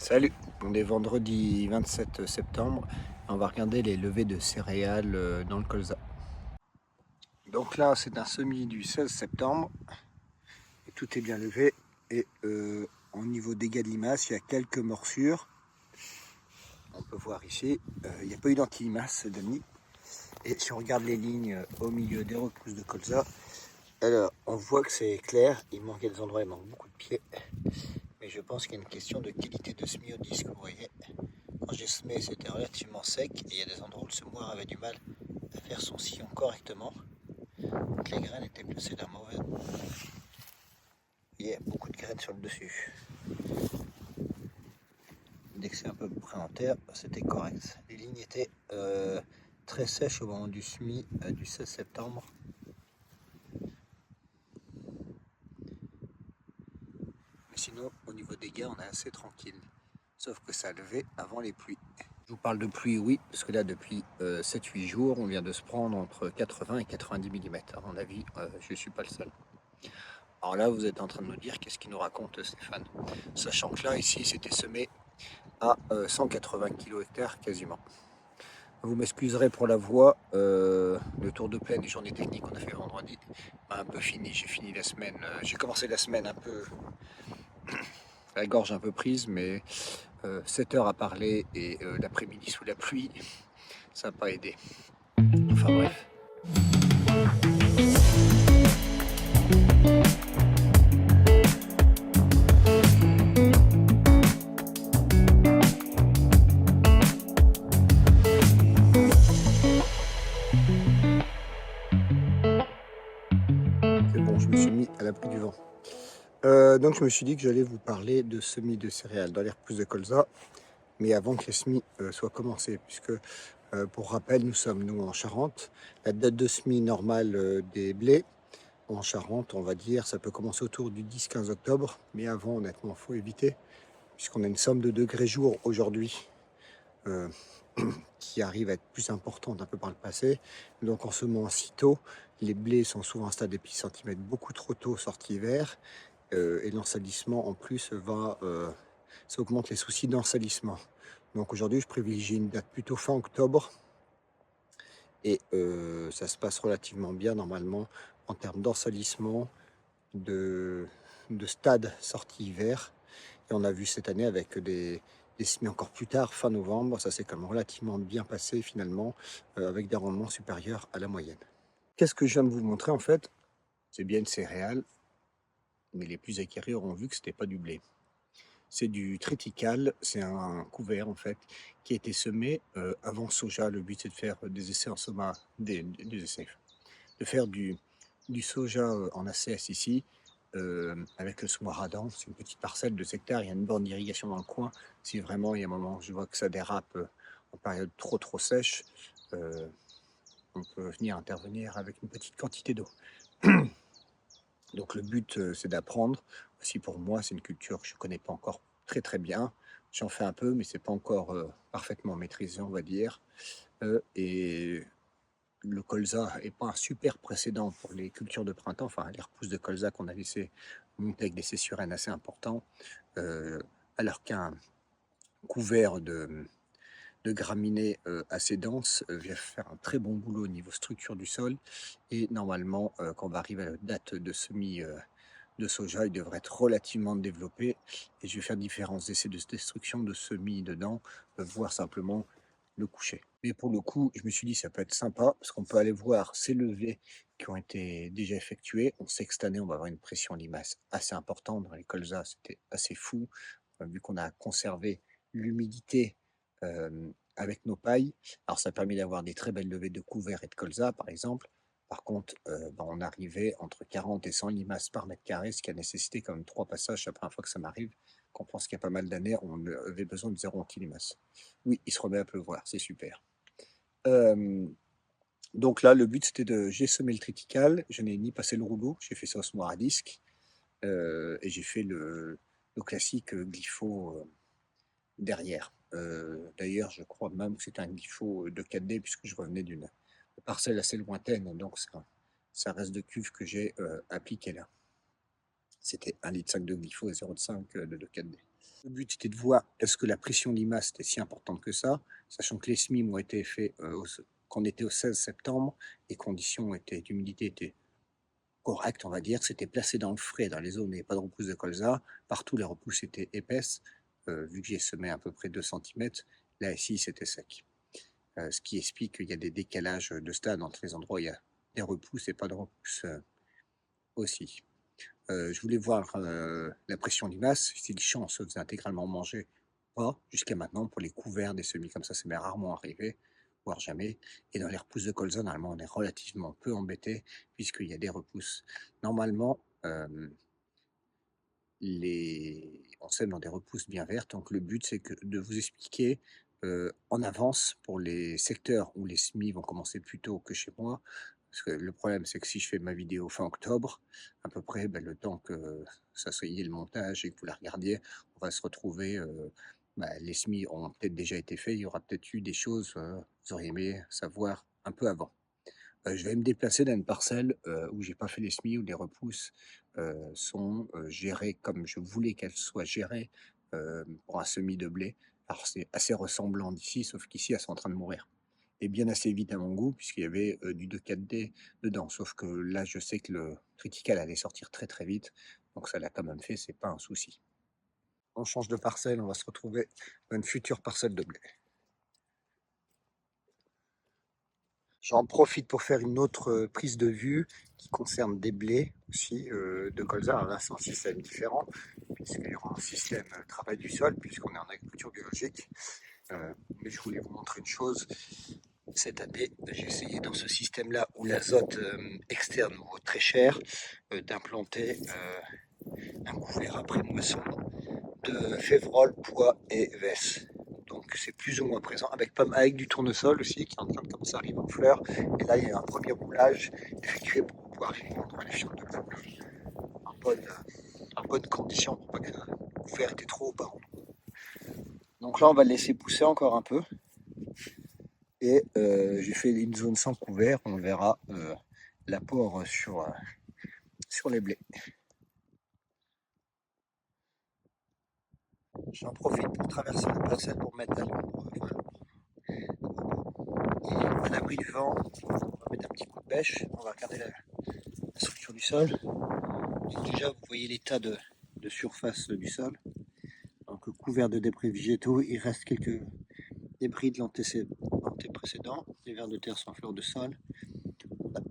Salut, on est vendredi 27 septembre. On va regarder les levées de céréales dans le colza. Donc là, c'est un semis du 16 septembre. Et tout est bien levé. Et au niveau dégâts de limaces, il y a quelques morsures. On peut voir ici, il n'y a pas eu d'anti-limaces de nid. Et si on regarde les lignes au milieu des repousses de colza, alors on voit que c'est clair. Il manque des endroits, il manque beaucoup de pieds. Mais je pense qu'il y a une question de qualité de semis au disque, vous voyez. Quand j'ai semé, c'était relativement sec et il y a des endroits où le semoir avait du mal à faire son sillon correctement. Donc les graines étaient placées d'un mauvais. Il y a beaucoup de graines sur le dessus. Dès que c'est un peu près en terre, c'était correct. Les lignes étaient très sèches au moment du semis du 16 septembre. Mais sinon, au niveau des gains, on est assez tranquille. Sauf que ça a levé avant les pluies. Je vous parle de pluie, oui, parce que là, depuis 7-8 jours, on vient de se prendre entre 80 et 90 mm. À mon avis, je ne suis pas le seul. Alors là, vous êtes en train de nous dire qu'est-ce qu'il nous raconte Stéphane. Sachant que là, ici, c'était semé à 180 kg/h quasiment. Vous m'excuserez pour la voix, le tour de plaine, les journées techniques qu'on a fait vendredi, m'a un peu fini. J'ai fini la semaine, j'ai commencé la semaine un peu, la gorge un peu prise, mais 7 heures à parler et l'après-midi sous la pluie, ça n'a pas aidé. Enfin bref. C'est bon, je me suis mis à l'abri du vent. Donc je me suis dit que j'allais vous parler de semis de céréales dans les repousses de colza, mais avant que les semis soient commencés, puisque pour rappel, nous sommes nous en Charente. La date de semis normale des blés en Charente, on va dire, ça peut commencer autour du 10-15 octobre, mais avant, honnêtement, il faut éviter, puisqu'on a une somme de degrés jour aujourd'hui euh, qui arrive à être plus importante un peu par le passé. Donc en semant si tôt, les blés sont souvent à un stade d'épicentimètre beaucoup trop tôt sorti hiver, et l'ensalissement en plus ça augmente les soucis d'ensalissement. Donc aujourd'hui, je privilégie une date plutôt fin octobre et ça se passe relativement bien normalement en termes d'ensalissement, de, de stade sortie hiver. Et on a vu cette année avec des semis encore plus tard, fin novembre, ça s'est quand même relativement bien passé finalement, avec des rendements supérieurs à la moyenne. Qu'est-ce que je viens de vous montrer en fait? C'est bien une céréale, mais les plus acquéris auront vu que c'était pas du blé. C'est du triticale, c'est un couvert en fait qui a été semé avant soja. Le but c'est de faire des essais en soma, des essais, de faire du soja en ACS ici avec le semoir à dents. C'est une petite parcelle de hectares, il y a une borne d'irrigation dans le coin. Si vraiment il y a un moment où je vois que ça dérape en période trop sèche, euh, on peut venir intervenir avec une petite quantité d'eau. Donc le but, c'est d'apprendre. Aussi pour moi, c'est une culture que je ne connais pas encore très bien. J'en fais un peu, mais c'est pas encore parfaitement maîtrisé, on va dire. Et le colza n'est pas un super précédent pour les cultures de printemps, enfin les repousses de colza qu'on a laissé monter avec des céssurènes assez importants, alors qu'un couvert de graminées assez denses vient faire un très bon boulot au niveau structure du sol. Et normalement, quand on va arriver à la date de semis de soja, il devrait être relativement développé. Et je vais faire différents essais de destruction de semis dedans, voire simplement le coucher. Mais pour le coup, je me suis dit ça peut être sympa parce qu'on peut aller voir ces levées qui ont été déjà effectuées. On sait que cette année, on va avoir une pression limace assez importante dans les colzas. C'était assez fou, vu qu'on a conservé l'humidité avec nos pailles. Alors ça permet d'avoir des très belles levées de couverts et de colza, par exemple. Par contre, on arrivait entre 40 et 100 limaces par mètre carré, ce qui a nécessité quand même 3 passages. La première fois que ça m'arrive, qu'on pense qu'il y a pas mal d'années, on avait besoin de 0 anti-limaces. Oui, il se remet à pleuvoir, c'est super. Donc là, le but, c'était de... J'ai semé le triticale, je n'ai ni passé le rouleau, j'ai fait ça au semoir à disque, et j'ai fait le classique glypho derrière. D'ailleurs, je crois même que c'était un glypho de 4D, puisque je revenais d'une parcelle assez lointaine, donc ça reste de cuve que j'ai appliqué là. C'était 1,5 litre de glypho et 0,5 de 4D. Le but était de voir est-ce que la pression limace était si importante que ça, sachant que les SMIM ont été faits quand on était au 16 septembre, les conditions d'humidité étaient correctes, on va dire. C'était placé dans le frais, dans les zones où il n'y avait pas de repousse de colza. Partout, les repousses étaient épaisses, vu que j'ai semé à peu près 2 cm. Là, ici, c'était sec. Ce qui explique qu'il y a des décalages de stade entre les endroits où il y a des repousses et pas de repousses aussi. Je voulais voir la pression limace, si le champ se faisait intégralement manger ou pas. Jusqu'à maintenant, pour les couverts des semis comme ça m'est rarement arrivé, voire jamais. Et dans les repousses de colza, normalement, on est relativement peu embêté, puisqu'il y a des repousses. Normalement, on sème dans des repousses bien vertes, donc le but, c'est de vous expliquer en avance pour les secteurs où les semis vont commencer plus tôt que chez moi. Parce que le problème, c'est que si je fais ma vidéo fin octobre, à peu près, le temps que ça soit le montage et que vous la regardiez, on va se retrouver, les semis ont peut-être déjà été faits, il y aura peut-être eu des choses, vous auriez aimé savoir un peu avant. Je vais me déplacer dans une parcelle où j'ai pas fait les semis, où les repousses sont gérées comme je voulais qu'elles soient gérées pour un semis de blé. Alors c'est assez ressemblant d'ici, sauf qu'ici elles sont en train de mourir. Et bien assez vite à mon goût, puisqu'il y avait du 2,4-D dedans. Sauf que là, je sais que le critical allait sortir très très vite, donc ça l'a quand même fait, c'est pas un souci. On change de parcelle, on va se retrouver dans une future parcelle de blé. J'en profite pour faire une autre prise de vue qui concerne des blés aussi de colza. Alors là, c'est un système différent, puisqu'il y aura un système travail du sol, puisqu'on est en agriculture biologique. Mais je voulais vous montrer une chose. Cette année, j'ai essayé dans ce système-là où l'azote externe vaut très cher, d'implanter un couvert après moisson de févrole, pois et vesse. Donc c'est plus ou moins présent, avec du tournesol aussi, qui est en train de commencer à arriver en fleurs. Et là, il y a un premier roulage effectué pour pouvoir vendre les fioles de blé en bonne condition pour pas que le couvert était trop bas. Donc là, on va le laisser pousser encore un peu. Et j'ai fait une zone sans couvert, on verra l'apport sur les blés. J'en profite pour traverser la parcelle pour mettre à l'ombre. À l'abri du vent, on va mettre un petit coup de bêche, on va regarder la structure du sol. Donc déjà, vous voyez l'état de surface du sol. Donc couvert de débris végétaux, il reste quelques débris de l'anté-précédent. Les vers de terre sont en fleur de sol. On n'a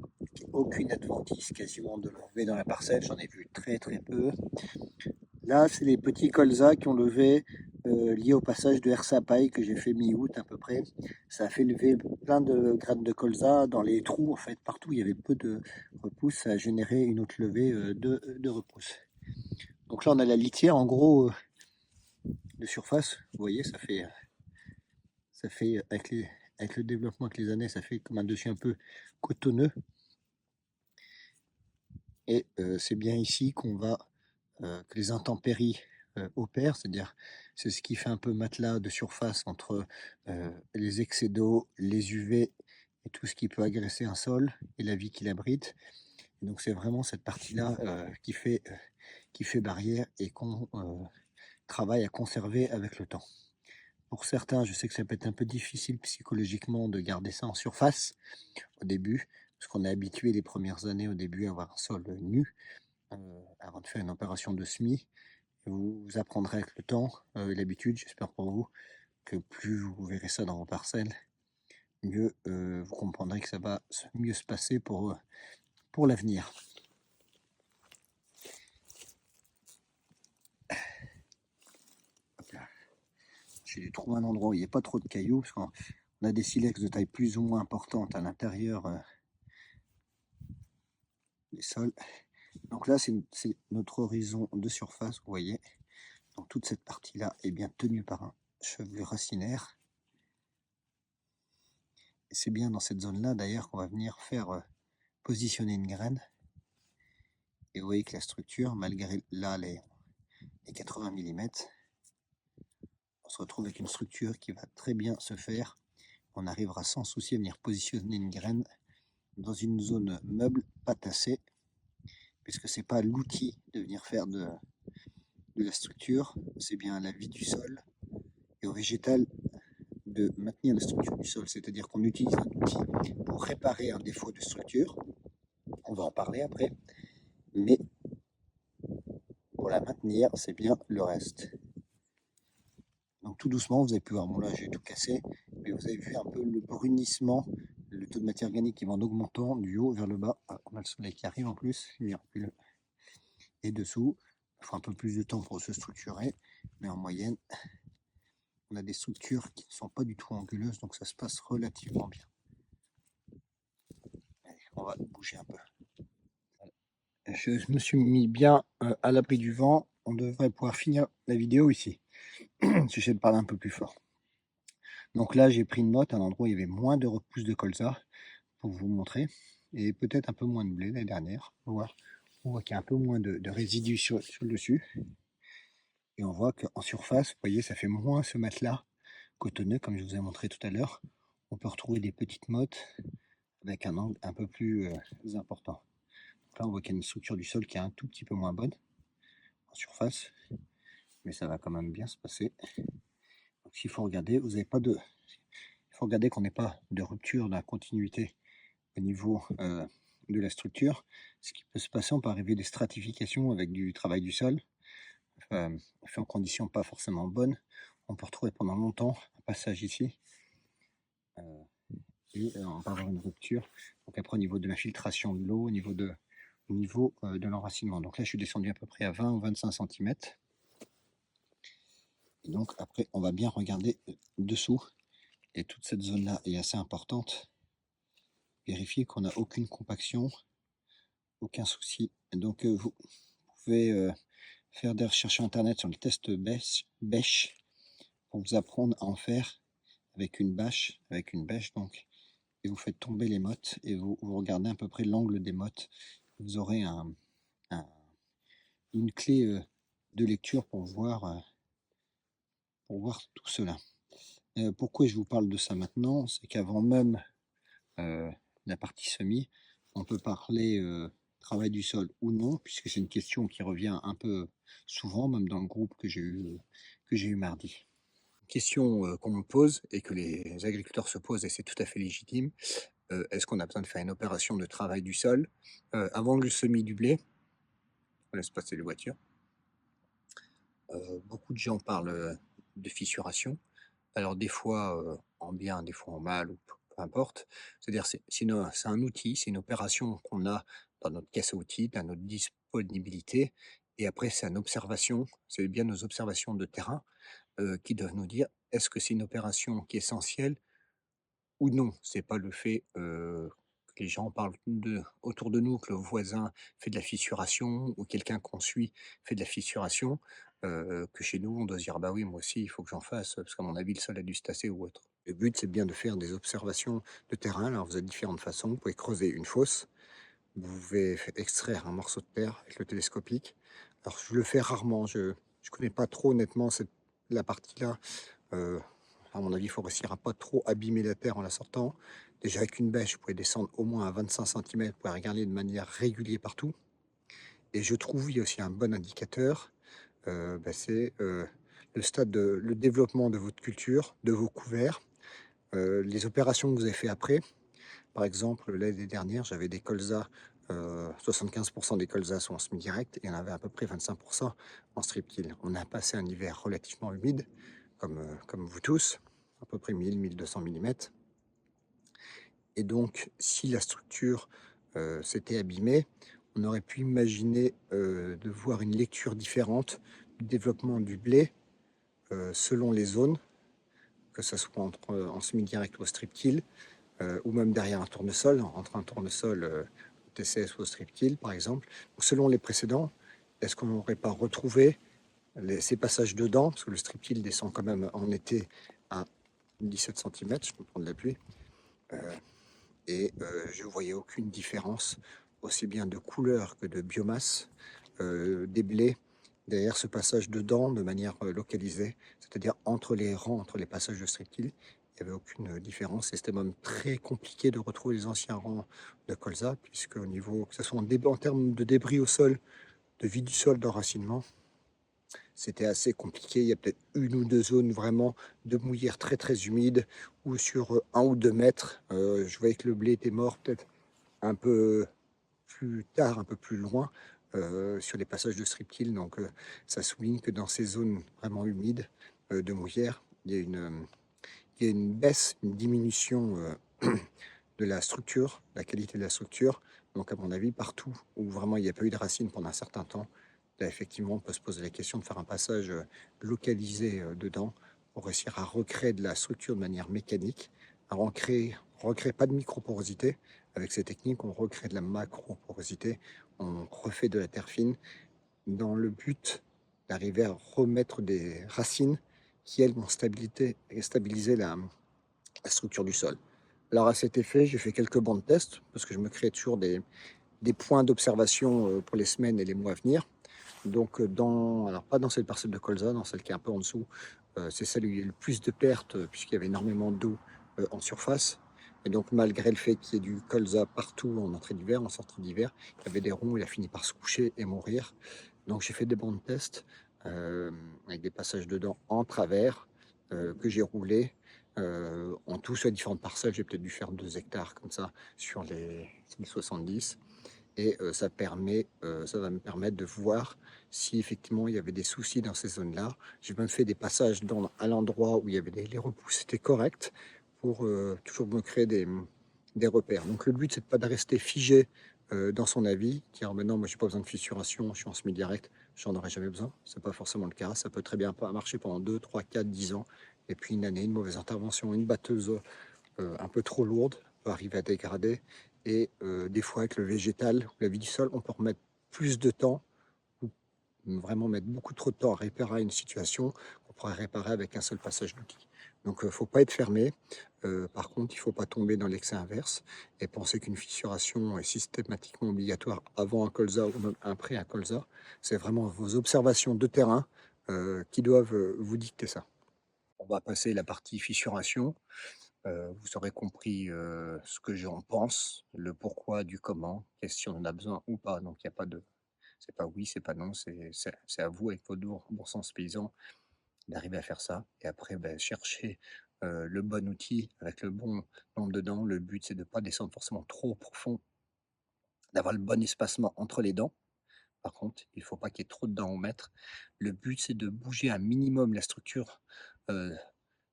aucune adventice quasiment de lever dans la parcelle, j'en ai vu très très peu. Là, c'est les petits colzas qui ont levé liés au passage de herse à paille que j'ai fait mi-août à peu près. Ça a fait lever plein de graines de colza dans les trous, en fait, partout il y avait peu de repousses, ça a généré une autre levée de repousses. Donc là, on a la litière, en gros, de surface. Vous voyez, ça fait avec le développement avec les années, ça fait comme un dessus un peu cotonneux. Et c'est bien ici qu'on va que les intempéries opèrent, c'est-à-dire c'est ce qui fait un peu matelas de surface entre les excès d'eau, les UV et tout ce qui peut agresser un sol et la vie qu'il abrite. Et donc c'est vraiment cette partie-là qui fait barrière et qu'on travaille à conserver avec le temps. Pour certains, je sais que ça peut être un peu difficile psychologiquement de garder ça en surface au début, parce qu'on est habitué les premières années au début à avoir un sol nu avant de faire une opération de semis. Vous apprendrez avec le temps et l'habitude, j'espère pour vous, que plus vous verrez ça dans vos parcelles, mieux vous comprendrez que ça va mieux se passer pour l'avenir. J'ai trouvé un endroit où il n'y a pas trop de cailloux, parce qu'on a des silex de taille plus ou moins importante à l'intérieur des sols. Donc là, c'est notre horizon de surface, vous voyez. Donc toute cette partie-là est bien tenue par un chevelu racinaire. Et c'est bien dans cette zone-là, d'ailleurs, qu'on va venir faire positionner une graine. Et vous voyez que la structure, malgré là les 80 mm, on se retrouve avec une structure qui va très bien se faire. On arrivera sans souci à venir positionner une graine dans une zone meuble, pas tassée, puisque c'est pas l'outil de venir faire de la structure, c'est bien à la vie du sol, et au végétal de maintenir la structure du sol, c'est-à-dire qu'on utilise un outil pour réparer un défaut de structure, on va en parler après, mais pour la maintenir, c'est bien le reste. Donc tout doucement, vous avez pu voir, bon là j'ai tout cassé, mais vous avez vu un peu le brunissement, le taux de matière organique qui va en augmentant du haut vers le bas. Ah, on a le soleil qui arrive en plus, et dessous, il faut un peu plus de temps pour se structurer, mais en moyenne, on a des structures qui ne sont pas du tout anguleuses, donc ça se passe relativement bien. Allez, on va bouger un peu. Je me suis mis bien à l'abri du vent, on devrait pouvoir finir la vidéo ici. J'essaie de parler un peu plus fort. Donc là, j'ai pris une note à un endroit où il y avait moins de repousses de colza, pour vous montrer, et peut-être un peu moins de blé l'année dernière. On voit qu'il y a un peu moins de résidus sur le dessus, et on voit qu'en surface, vous voyez, ça fait moins ce matelas cotonneux, comme je vous ai montré tout à l'heure. On peut retrouver des petites mottes avec un angle un peu plus important. Donc là, on voit qu'il y a une structure du sol qui est un tout petit peu moins bonne en surface, mais ça va quand même bien se passer. Donc s'il faut regarder, vous n'avez pas de... Il faut regarder qu'on n'ait pas de rupture de la continuité au niveau de la structure. Ce qui peut se passer, on peut arriver des stratifications avec du travail du sol, fait en conditions pas forcément bonnes. On peut retrouver pendant longtemps un passage ici, et on va avoir une rupture. Donc après, au niveau de l'infiltration de l'eau, au niveau de l'enracinement. Donc là, je suis descendu à peu près à 20 ou 25 cm. Et donc après, on va bien regarder dessous. Et toute cette zone-là est assez importante. Vérifier qu'on n'a aucune compaction, aucun souci. Et donc vous pouvez faire des recherches sur internet sur le test bêche pour vous apprendre à en faire avec une bâche, donc, et vous faites tomber les mottes et vous regardez à peu près l'angle des mottes. Vous aurez une clé de lecture pour voir tout cela. Pourquoi je vous parle de ça maintenant? C'est qu'avant même la partie semis, on peut parler travail du sol ou non, puisque c'est une question qui revient un peu souvent, même dans le groupe que j'ai eu mardi. Question qu'on me pose et que les agriculteurs se posent, et c'est tout à fait légitime. Est-ce qu'on a besoin de faire une opération de travail du sol avant le semis du blé? On laisse passer les voitures. Beaucoup de gens parlent de fissuration. Alors des fois en bien, des fois en mal, ou peu importe. C'est-à-dire c'est un outil, c'est une opération qu'on a dans notre caisse à outils, dans notre disponibilité. Et après, c'est une observation, c'est bien nos observations de terrain qui doivent nous dire est-ce que c'est une opération qui est essentielle ou non. C'est pas le fait que les gens parlent autour de nous, que le voisin fait de la fissuration ou quelqu'un qu'on suit fait de la fissuration, que chez nous on doit se dire bah oui, moi aussi il faut que j'en fasse parce qu'à mon avis le sol a dû se tasser ou autre. Le but c'est bien de faire des observations de terrain. Alors vous avez différentes façons. Vous pouvez creuser une fosse, vous pouvez extraire un morceau de terre avec le télescopique. Alors je le fais rarement, je connais pas trop honnêtement la partie là. À mon avis, il faut réussir à pas trop abîmer la terre en la sortant. Déjà avec une bêche, vous pouvez descendre au moins à 25 cm, vous pouvez regarder de manière régulière partout. Et je trouve il y a aussi un bon indicateur, c'est le développement de votre culture, de vos couverts, les opérations que vous avez fait après. Par exemple, l'année dernière, j'avais des colzas, 75% des colzas sont en semi-direct, et il y en avait à peu près 25% en strip-till. On a passé un hiver relativement humide, comme vous tous, à peu près 1000-1200 mm. Et donc, si la structure s'était abîmée, on aurait pu imaginer de voir une lecture différente du développement du blé selon les zones, que ce soit en semi-direct ou au strip-till, ou même derrière un tournesol, entre un tournesol TCS ou au strip-till, par exemple. Donc, selon les précédents, est-ce qu'on n'aurait pas retrouvé ces passages dedans, parce que le strip-till descend quand même en été à 17 cm, je peux prendre l'appui, et je ne voyais aucune différence, aussi bien de couleur que de biomasse, des blés derrière ce passage dedans de manière localisée, c'est-à-dire entre les rangs, entre les passages de strip-till. Il n'y avait aucune différence, et c'était même très compliqué de retrouver les anciens rangs de colza, puisque au niveau, que ce soit en termes de débris au sol, de vie du sol, d'enracinement, c'était assez compliqué. Il y a peut-être une ou deux zones vraiment de mouillère très très humide, ou sur 1 ou 2 mètres, je voyais que le blé était mort peut-être un peu plus tard, un peu plus loin, sur les passages de strip-till. Donc ça souligne que dans ces zones vraiment humides de mouillère, il y a une baisse, une diminution de la structure, la qualité de la structure. Donc, à mon avis, partout où vraiment il n'y a pas eu de racines pendant un certain temps, là, effectivement, on peut se poser la question de faire un passage localisé dedans pour réussir à recréer de la structure de manière mécanique, à recréer pas de microporosité. Avec ces techniques, on recrée de la macroporosité, on refait de la terre fine dans le but d'arriver à remettre des racines qui, elles, vont stabiliser la structure du sol. Alors à cet effet, j'ai fait quelques bancs de test parce que je me crée toujours des points d'observation pour les semaines et les mois à venir. Donc alors pas dans cette parcelle de colza, dans celle qui est un peu en dessous, c'est celle où il y a eu le plus de pertes puisqu'il y avait énormément d'eau en surface. Et donc malgré le fait qu'il y ait du colza partout en entrée d'hiver, en sortie d'hiver, il y avait des ronds, il a fini par se coucher et mourir. Donc j'ai fait des bancs de test avec des passages dedans en travers que j'ai roulé. En tout, sur différentes parcelles, j'ai peut-être dû faire 2 hectares comme ça sur les 70. Et ça va me permettre de voir si effectivement il y avait des soucis dans ces zones-là. J'ai même fait des passages à l'endroit où il y avait les repousses étaient correctes pour toujours me créer des repères. Donc le but, c'est de pas de rester figé dans son avis, dire maintenant, moi, j'ai pas besoin de fissuration, je suis en semi-direct, j'en aurais jamais besoin. C'est pas forcément le cas. Ça peut très bien pas marcher pendant 2, 3, 4, 10 ans. Et puis une année, une mauvaise intervention, une batteuse un peu trop lourde peut arriver à dégrader. Et des fois, avec le végétal ou la vie du sol, on peut remettre plus de temps, ou vraiment mettre beaucoup trop de temps à réparer une situation qu'on pourrait réparer avec un seul passage d'outil. Donc, il ne faut pas être fermé. Par contre, il ne faut pas tomber dans l'excès inverse et penser qu'une fissuration est systématiquement obligatoire avant un colza ou même après un colza. C'est vraiment vos observations de terrain qui doivent vous dicter ça. On va passer la partie fissuration. Vous aurez compris ce que j'en pense, le pourquoi du comment, si on en a besoin ou pas. Donc il y a pas de, c'est pas oui, c'est pas non, c'est à vous avec votre bon sens paysan d'arriver à faire ça. Et après, chercher le bon outil avec le bon nombre de dents. Le but, c'est de ne pas descendre forcément trop profond, d'avoir le bon espacement entre les dents. Par contre, il ne faut pas qu'il y ait trop de dents au mètre. Le but, c'est de bouger un minimum la structure euh,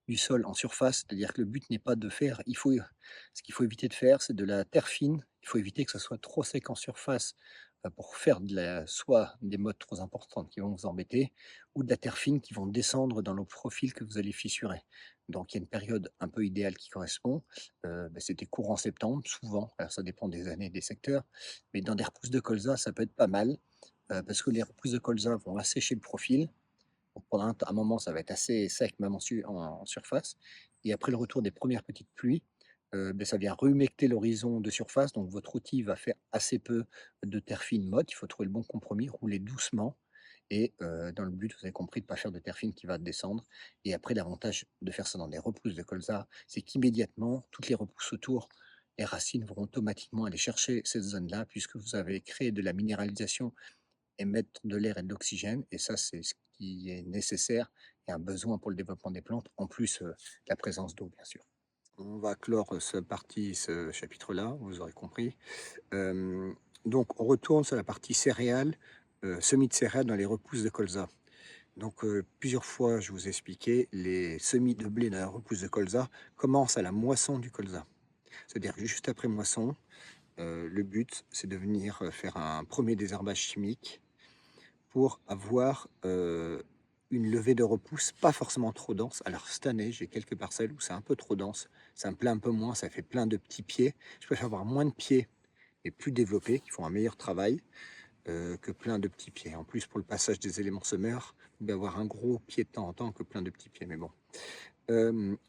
du sol en surface, c'est-à-dire que le but n'est pas de faire, ce qu'il faut éviter de faire, c'est de la terre fine. Il faut éviter que ce soit trop sec en surface pour faire soit des mottes trop importantes qui vont vous embêter, ou de la terre fine qui vont descendre dans le profil que vous allez fissurer. Donc il y a une période un peu idéale qui correspond. C'était courant septembre, souvent, alors ça dépend des années et des secteurs, mais dans des repousses de colza, ça peut être pas mal, parce que les repousses de colza vont assécher le profil. Donc pendant un moment, ça va être assez sec, même en surface. Et après le retour des premières petites pluies, ça vient humecter l'horizon de surface. Donc votre outil va faire assez peu de terre fine motte. Il faut trouver le bon compromis, rouler doucement. Et dans le but, vous avez compris, de ne pas faire de terre fine qui va descendre. Et après, l'avantage de faire ça dans des repousses de colza, c'est qu'immédiatement, toutes les repousses autour, les racines vont automatiquement aller chercher cette zone-là, puisque vous avez créé de la minéralisation, émettre de l'air et de l'oxygène, et ça, c'est ce qui est nécessaire et un besoin pour le développement des plantes, en plus la présence d'eau, bien sûr. On va clore ce chapitre-là, vous aurez compris. Euh, donc, on retourne sur la partie céréales, semis de céréales dans les repousses de colza. Donc, plusieurs fois, je vous ai expliqué, les semis de blé dans la repousse de colza commencent à la moisson du colza. C'est-à-dire juste après moisson, le but, c'est de venir faire un premier désherbage chimique pour avoir une levée de repousse pas forcément trop dense. Alors cette année, j'ai quelques parcelles où c'est un peu trop dense, ça me plaît un peu moins, ça fait plein de petits pieds. Je préfère avoir moins de pieds et plus développés, qui font un meilleur travail, que plein de petits pieds. En plus, pour le passage des éléments semeurs, il va avoir un gros pied de temps en temps que plein de petits pieds, mais bon.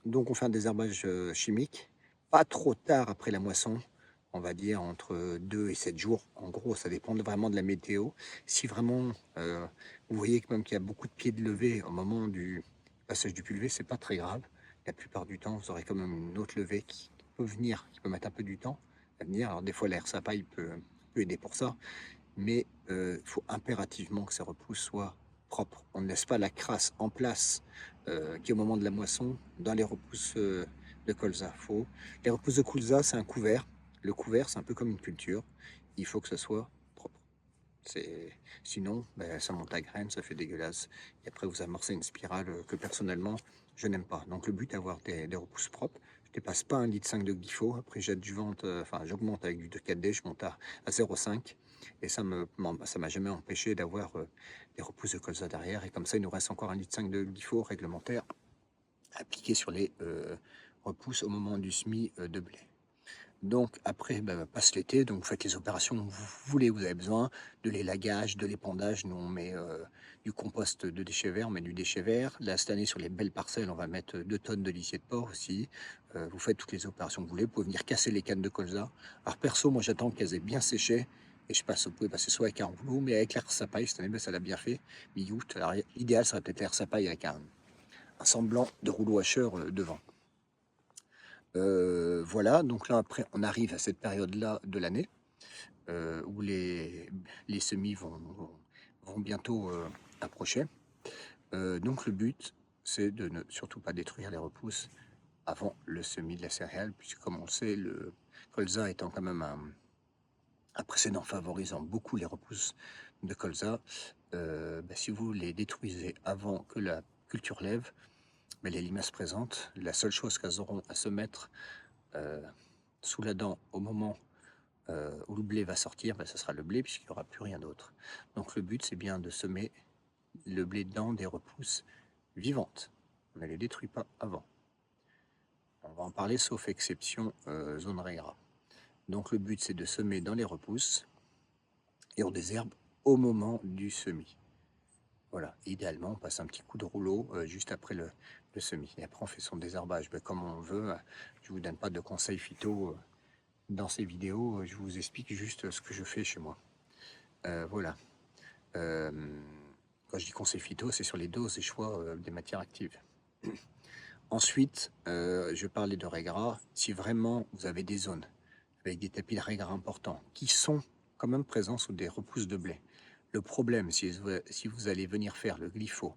Donc on fait un désherbage chimique, pas trop tard après la moisson, on va dire entre 2 et 7 jours. En gros, ça dépend vraiment de la météo. Si vraiment vous voyez que même qu'il y a beaucoup de pieds de levée au moment du passage du pulvé, c'est pas très grave. La plupart du temps, vous aurez quand même une autre levée qui peut venir, qui peut mettre un peu du temps à venir. Alors des fois, l'air sapa, peut aider pour ça, mais il faut impérativement que ces repousses soient propre. On ne laisse pas la crasse en place qui est au moment de la moisson dans les repousses de colza. Les repousses de colza, c'est un couvert. Le couvert, c'est un peu comme une culture. Il faut que ce soit propre. Sinon, ben, ça monte à graines, ça fait dégueulasse. Et après, vous amorcez une spirale que personnellement, je n'aime pas. Donc le but, d'avoir des repousses propres. Je dépasse pas 1,5 litre de glypho. Après, j'augmente avec du 4D, je monte à 0,5. Et ça m'a jamais empêché d'avoir des repousses de colza derrière. Et comme ça, il nous reste encore 1,5 litre de glypho réglementaire appliqué sur les repousses au moment du semis de blé. Donc après, passe l'été, donc vous faites les opérations que vous voulez, vous avez besoin de l'élagage, de l'épandage. Nous, on met du compost de déchets verts, on met du déchet vert. Là, cette année, sur les belles parcelles, on va mettre 2 tonnes de lisier de porc aussi. Vous faites toutes les opérations que vous voulez. Vous pouvez venir casser les cannes de colza. Alors perso, moi, j'attends qu'elles aient bien séché. Et vous pouvez passer soit avec un rouleau, mais avec l'air sapaille, cette année, ça l'a bien fait. Mi-août, alors l'idéal, ça serait peut-être l'air sapaille avec un semblant de rouleau hacheur devant. Voilà, donc là après on arrive à cette période-là de l'année où les semis vont bientôt approcher. Donc le but c'est de ne surtout pas détruire les repousses avant le semis de la céréale, puisque comme on le sait, le colza étant quand même un précédent favorisant beaucoup les repousses de colza, si vous les détruisez avant que la culture lève, les limaces présentes, la seule chose qu'elles auront à se mettre sous la dent au moment où le blé va sortir, ce sera le blé puisqu'il n'y aura plus rien d'autre. Donc le but c'est bien de semer le blé dans des repousses vivantes. On ne les détruit pas avant. On va en parler sauf exception zone régras. Donc le but c'est de semer dans les repousses et on désherbe au moment du semis. Voilà, idéalement on passe un petit coup de rouleau juste après le semis. Et après on fait son désherbage comme on veut. Je ne vous donne pas de conseils phyto. Dans ces vidéos, je vous explique juste ce que je fais chez moi. Voilà. Quand je dis conseil phyto, c'est sur les doses et choix des matières actives. Ensuite, je parlais de raies. Si vraiment vous avez des zones avec des tapis de raies importants qui sont quand même présents sous des repousses de blé, le problème, si vous allez venir faire le glypho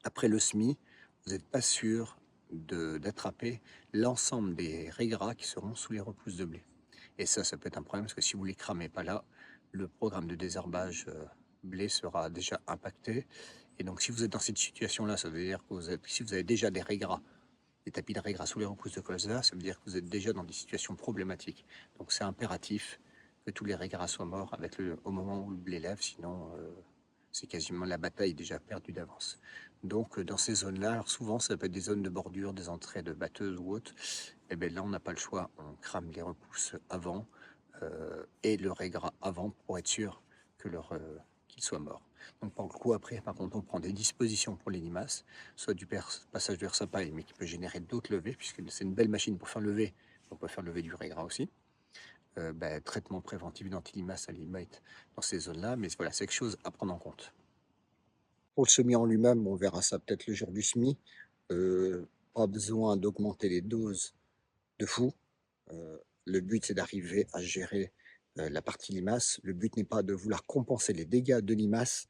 après le semis, vous n'êtes pas sûr d'attraper l'ensemble des raies qui seront sous les repousses de blé. Et ça peut être un problème parce que si vous ne les cramez pas là, le programme de désherbage blé sera déjà impacté. Et donc, si vous êtes dans cette situation-là, ça veut dire que si vous avez déjà des raies des tapis de raies sous les repousses de colza, ça veut dire que vous êtes déjà dans des situations problématiques. Donc, c'est impératif que tous les raies soient morts au moment où le blé lève, sinon c'est quasiment la bataille déjà perdue d'avance. Donc dans ces zones-là, alors souvent ça peut être des zones de bordure, des entrées de batteuses ou autres, et bien là on n'a pas le choix, on crame les repousses avant et le raigra avant pour être sûr que qu'ils soient morts. Donc par le coup après, par contre, on prend des dispositions pour les limaces, soit du passage de hersapaille, mais qui peut générer d'autres levées, puisque c'est une belle machine pour faire lever, on peut faire lever du raigra aussi. Traitement préventif d'anti-limaces à limite dans ces zones-là, mais voilà, c'est quelque chose à prendre en compte. Pour le semis en lui-même, on verra ça peut-être le jour du semis. Pas besoin d'augmenter les doses de fou. Le but, c'est d'arriver à gérer la partie limace. Le but n'est pas de vouloir compenser les dégâts de limace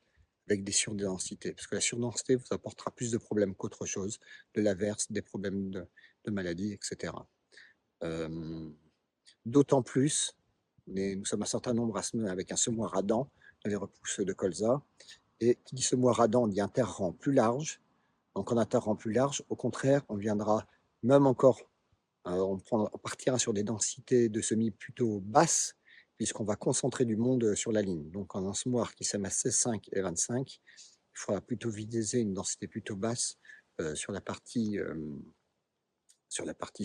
avec des surdensités, parce que la surdensité vous apportera plus de problèmes qu'autre chose, de l'averse, des problèmes de maladie, etc. D'autant plus, nous sommes un certain nombre à semer avec un semoir à dents dans les repousses de colza, et qui dit semoir à dents dit interrang plus large. Donc en interrang plus large, au contraire, on viendra même encore, on partira sur des densités de semis plutôt basses, puisqu'on va concentrer du monde sur la ligne. Donc en un semoir qui sème à 16,5 et 25, il faudra plutôt viser une densité plutôt basse sur la partie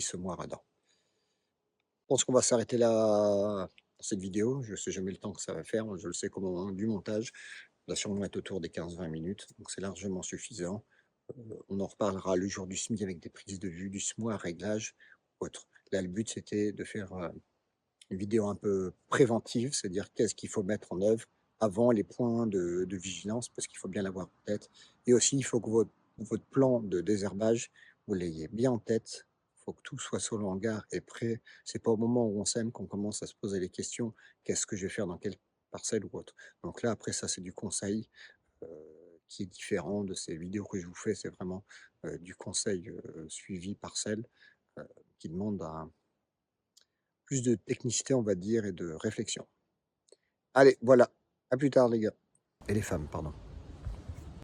semoir à dents. Je pense qu'on va s'arrêter là dans cette vidéo. Je ne sais jamais le temps que ça va faire. Je le sais qu'au moment du montage, ça va sûrement être autour des 15-20 minutes. Donc c'est largement suffisant. On en reparlera le jour du SMI avec des prises de vue, du semoir, réglage, autre. Là, le but, c'était de faire une vidéo un peu préventive, c'est-à-dire qu'est-ce qu'il faut mettre en œuvre avant les points de vigilance, parce qu'il faut bien l'avoir en tête. Et aussi, il faut que votre plan de désherbage, vous l'ayez bien en tête. Il faut que tout soit sur le hangar et prêt. C'est pas au moment où on sème qu'on commence à se poser les questions, qu'est-ce que je vais faire dans quelle parcelle ou autre. Donc là, après ça, c'est du conseil qui est différent de ces vidéos que je vous fais. C'est vraiment du conseil suivi parcelle qui demande plus de technicité, on va dire, et de réflexion. Allez, voilà. À plus tard, les gars. Et les femmes, pardon.